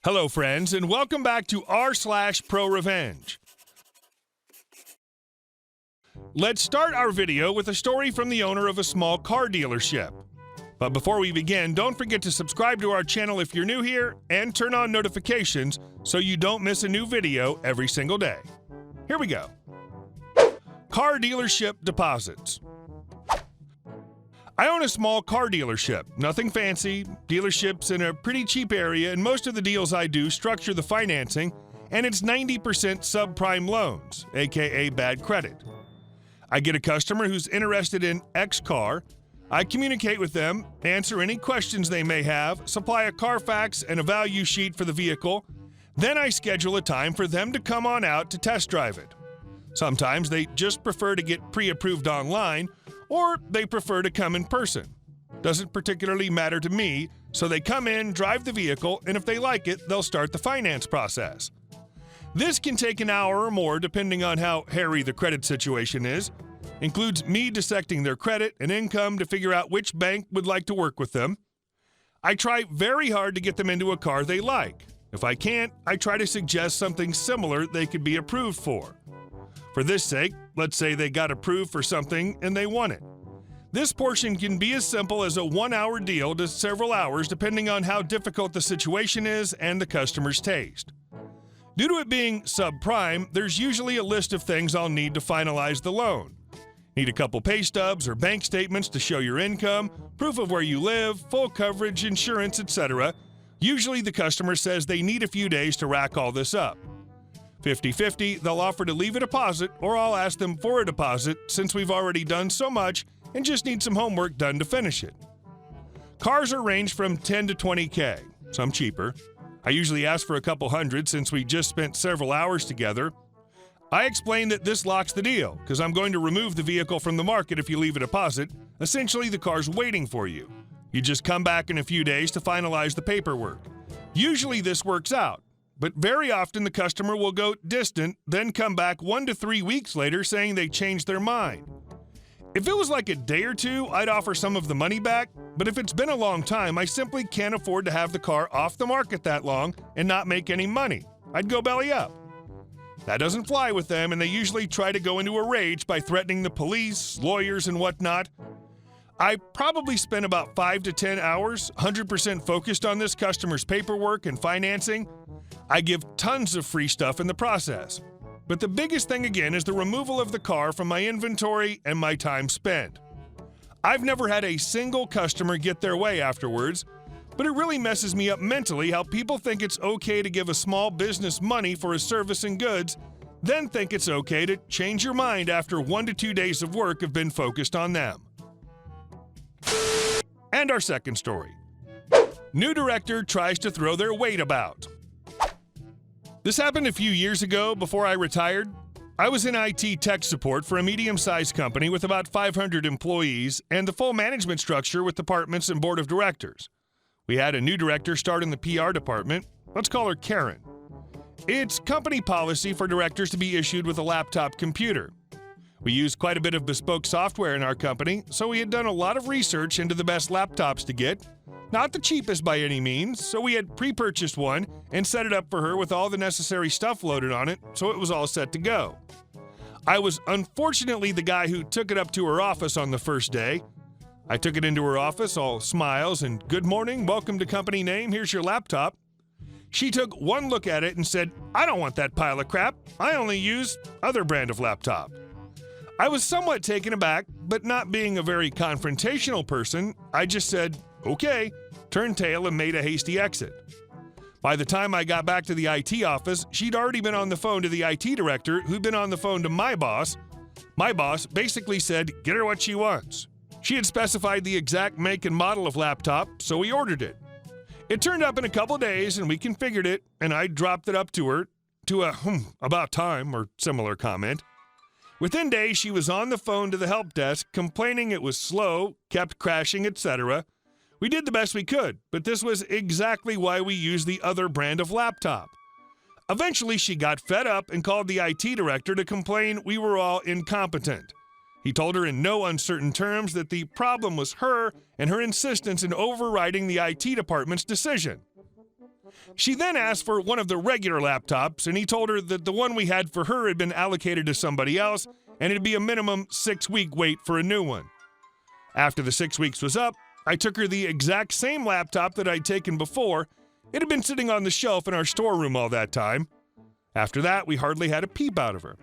Hello, friends, and welcome back to r/ProRevenge. Let's start our video with a story from the owner of a small car dealership. But before we begin, don't forget to subscribe to our channel if you're new here and turn on notifications so you don't miss a new video every single day. Here we go. Car dealership deposits. I own a small car dealership, nothing fancy, dealerships in a pretty cheap area, and most of the deals I do structure the financing, and it's 90% subprime loans, aka bad credit. I get a customer who's interested in X car, I communicate with them, answer any questions they may have, supply a Carfax and a value sheet for the vehicle, then I schedule a time for them to come on out to test drive it. Sometimes they just prefer to get pre-approved online, or they prefer to come in person. Doesn't particularly matter to me, so they come in, drive the vehicle, and if they like it, they'll start the finance process. This can take an hour or more depending on how hairy the credit situation is. Includes me dissecting their credit and income to figure out which bank would like to work with them. I try very hard to get them into a car they like. If I can't, I try to suggest something similar they could be approved for. For this sake, let's say they got approved for something and they want it. This portion can be as simple as a 1-hour deal to several hours depending on how difficult the situation is and the customer's taste. Due to it being subprime, there's usually a list of things I'll need to finalize the loan. Need a couple pay stubs or bank statements to show your income, proof of where you live, full coverage, insurance, etc. Usually the customer says they need a few days to rack all this up. 50-50, they'll offer to leave a deposit, or I'll ask them for a deposit since we've already done so much and just need some homework done to finish it. Cars are ranged from 10 to 20K, some cheaper. I usually ask for a couple hundred since we just spent several hours together. I explain that this locks the deal because I'm going to remove the vehicle from the market if you leave a deposit. Essentially, the car's waiting for you. You just come back in a few days to finalize the paperwork. Usually this works out. But very often the customer will go distant, then come back 1 to 3 weeks later saying they changed their mind. If it was like a day or two, I'd offer some of the money back, but if it's been a long time, I simply can't afford to have the car off the market that long and not make any money. I'd go belly up. That doesn't fly with them, and they usually try to go into a rage by threatening the police, lawyers, and whatnot. I probably spent about 5 to 10 hours, 100% focused on this customer's paperwork and financing. I give tons of free stuff in the process. But the biggest thing again is the removal of the car from my inventory and my time spent. I've never had a single customer get their way afterwards, but it really messes me up mentally how people think it's okay to give a small business money for a service and goods, then think it's okay to change your mind after 1 to 2 days of work have been focused on them. And our second story. New director tries to throw their weight about. This happened a few years ago before I retired. I was in IT tech support for a medium-sized company with about 500 employees and the full management structure with departments and board of directors. We had a new director start in the PR department. Let's call her Karen. It's company policy for directors to be issued with a laptop computer. We use quite a bit of bespoke software in our company, so we had done a lot of research into the best laptops to get. Not the cheapest by any means, so we had pre-purchased one and set it up for her with all the necessary stuff loaded on it, so it was all set to go. I was unfortunately the guy who took it up to her office on the first day. I took it into her office, all smiles and good morning, welcome to company name, here's your laptop. She took one look at it and said, I don't want that pile of crap, I only use other brand of laptop. I was somewhat taken aback, but not being a very confrontational person, I just said, okay, turned tail and made a hasty exit. By the time I got back to the IT office, she'd already been on the phone to the IT director, who'd been on the phone to my boss. My boss basically said, get her what she wants. She had specified the exact make and model of laptop, so we ordered it. It turned up in a couple days and we configured it, and I dropped it up to her to a about time or similar comment. Within days, she was on the phone to the help desk complaining it was slow, kept crashing, etc. We did the best we could, but this was exactly why we used the other brand of laptop. Eventually, she got fed up and called the IT director to complain we were all incompetent. He told her in no uncertain terms that the problem was her and her insistence in overriding the IT department's decision. She then asked for one of the regular laptops, and he told her that the one we had for her had been allocated to somebody else, and it'd be a minimum 6-week wait for a new one. After the 6 weeks was up, I took her the exact same laptop that I'd taken before. It had been sitting on the shelf in our storeroom all that time. After that, we hardly had a peep out of her.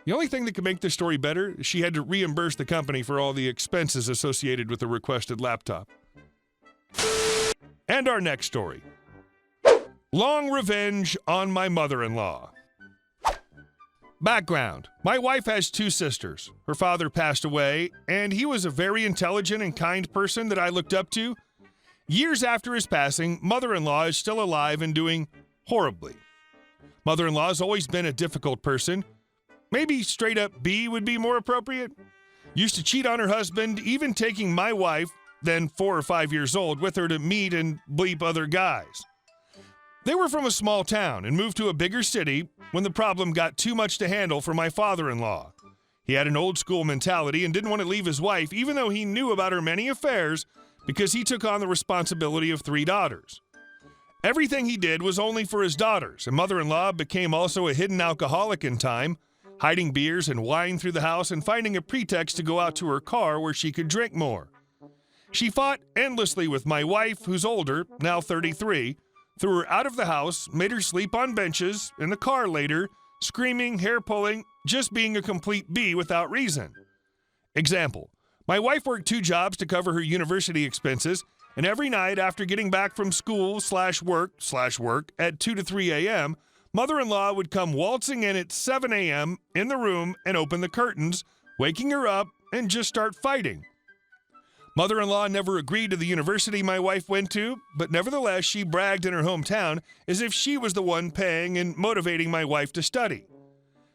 The only thing that could make this story better is she had to reimburse the company for all the expenses associated with the requested laptop. And our next story. Long revenge on my mother-in-law. Background. My wife has 2 sisters. Her father passed away, and he was a very intelligent and kind person that I looked up to. Years after his passing, mother-in-law is still alive and doing horribly. Mother-in-law has always been a difficult person. Maybe straight up B would be more appropriate. Used to cheat on her husband, even taking my wife, then 4 or 5 years old, with her to meet and bleep other guys. They were from a small town and moved to a bigger city when the problem got too much to handle for my father-in-law. He had an old school mentality and didn't want to leave his wife, even though he knew about her many affairs, because he took on the responsibility of 3 daughters. Everything he did was only for his daughters, and mother-in-law became also a hidden alcoholic in time, hiding beers and wine through the house and finding a pretext to go out to her car where she could drink more. She fought endlessly with my wife, who's older, now 33, threw her out of the house, made her sleep on benches, in the car later, screaming, hair-pulling, just being a complete B without reason. Example, my wife worked 2 jobs to cover her university expenses, and every night after getting back from school/work at 2 to 3 a.m., mother-in-law would come waltzing in at 7 a.m. in the room and open the curtains, waking her up and just start fighting. Mother-in-law never agreed to the university my wife went to, but nevertheless she bragged in her hometown as if she was the one paying and motivating my wife to study.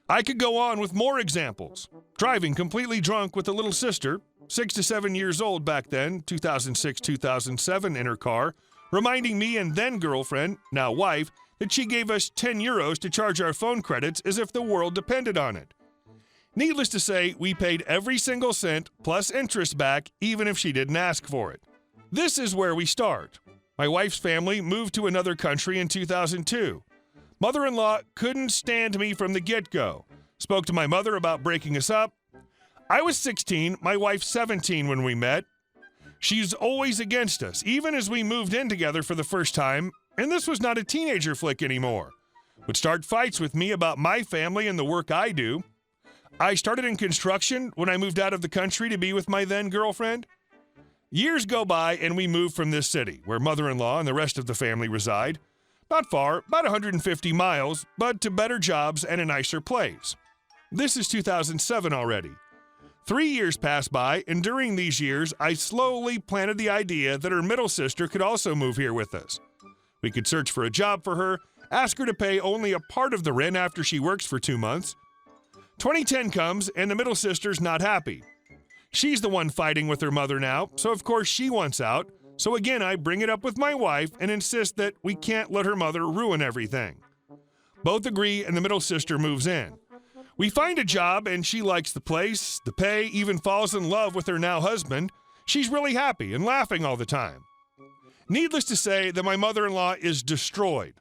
I could go on with more examples. Driving completely drunk with a little sister, 6 to 7 years old back then, 2006-2007, in her car, reminding me and then girlfriend, now wife, that she gave us 10 euros to charge our phone credits as if the world depended on it. Needless to say, we paid every single cent plus interest back, even if she didn't ask for it. This is where we start. My wife's family moved to another country in 2002. Mother-in-law couldn't stand me from the get-go. Spoke to my mother about breaking us up. I was 16, my wife 17 when we met. She's always against us, even as we moved in together for the first time, and this was not a teenager flick anymore. Would start fights with me about my family and the work I do. I started in construction when I moved out of the country to be with my then girlfriend. Years go by and we move from this city, where mother-in-law and the rest of the family reside. Not far, about 150 miles, but to better jobs and a nicer place. This is 2007 already. 3 years passed by, and during these years, I slowly planted the idea that her middle sister could also move here with us. We could search for a job for her, ask her to pay only a part of the rent after she works for 2 months. 2010 comes, and the middle sister's not happy. She's the one fighting with her mother now, so of course she wants out. So again, I bring it up with my wife and insist that we can't let her mother ruin everything. Both agree, and the middle sister moves in. We find a job, and she likes the place, the pay, even falls in love with her now husband. She's really happy and laughing all the time. Needless to say that my mother-in-law is destroyed.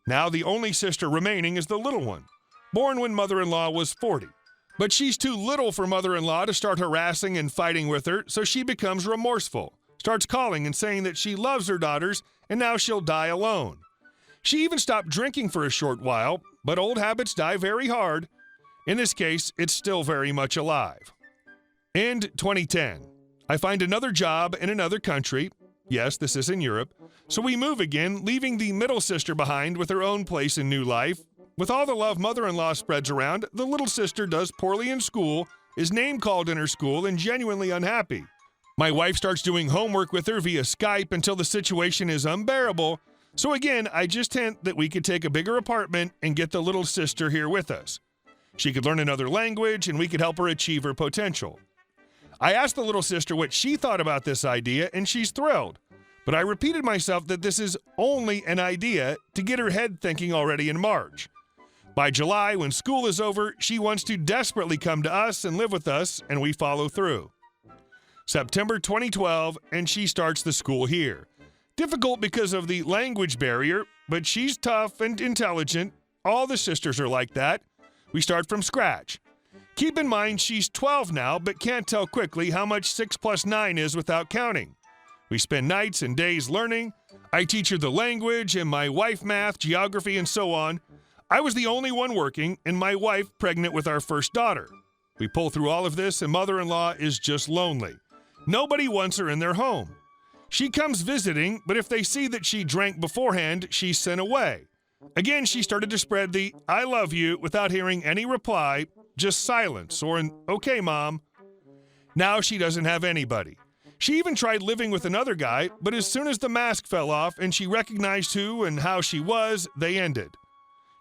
Now the only sister remaining is the little one, born when mother-in-law was 40. But she's too little for mother-in-law to start harassing and fighting with her, so she becomes remorseful, starts calling and saying that she loves her daughters, and now she'll die alone. She even stopped drinking for a short while, but old habits die very hard. In this case, it's still very much alive. End 2010. I find another job in another country. Yes, this is in Europe. So we move again, leaving the middle sister behind with her own place and new life. With all the love mother-in-law spreads around, the little sister does poorly in school, is name-called in her school, and genuinely unhappy. My wife starts doing homework with her via Skype until the situation is unbearable. So again, I just hint that we could take a bigger apartment and get the little sister here with us. She could learn another language, and we could help her achieve her potential. I asked the little sister what she thought about this idea, and she's thrilled. But I repeated myself that this is only an idea to get her head thinking already in March. By July, when school is over, she wants to desperately come to us and live with us, and we follow through. September 2012, and she starts the school here. Difficult because of the language barrier, but she's tough and intelligent. All the sisters are like that. We start from scratch. Keep in mind she's 12 now, but can't tell quickly how much 6 plus 9 is without counting. We spend nights and days learning. I teach her the language and my wife math, geography, and so on. I was the only one working, and my wife pregnant with our first daughter. We pull through all of this, and mother-in-law is just lonely. Nobody wants her in their home. She comes visiting, but if they see that she drank beforehand, she's sent away. Again, she started to spread the "I love you" without hearing any reply, just silence or an "okay, mom." Now she doesn't have anybody. She even tried living with another guy, but as soon as the mask fell off and she recognized who and how she was, they ended.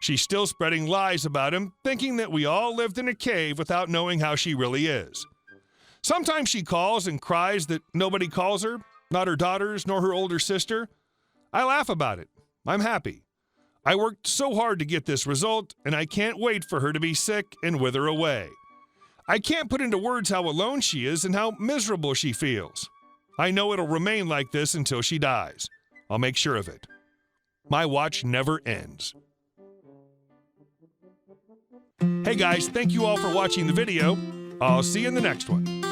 She's still spreading lies about him, thinking that we all lived in a cave without knowing how she really is. Sometimes she calls and cries that nobody calls her, not her daughters nor her older sister. I laugh about it. I'm happy. I worked so hard to get this result, and I can't wait for her to be sick and wither away. I can't put into words how alone she is and how miserable she feels. I know it'll remain like this until she dies. I'll make sure of it. My watch never ends. Hey guys, thank you all for watching the video. I'll see you in the next one.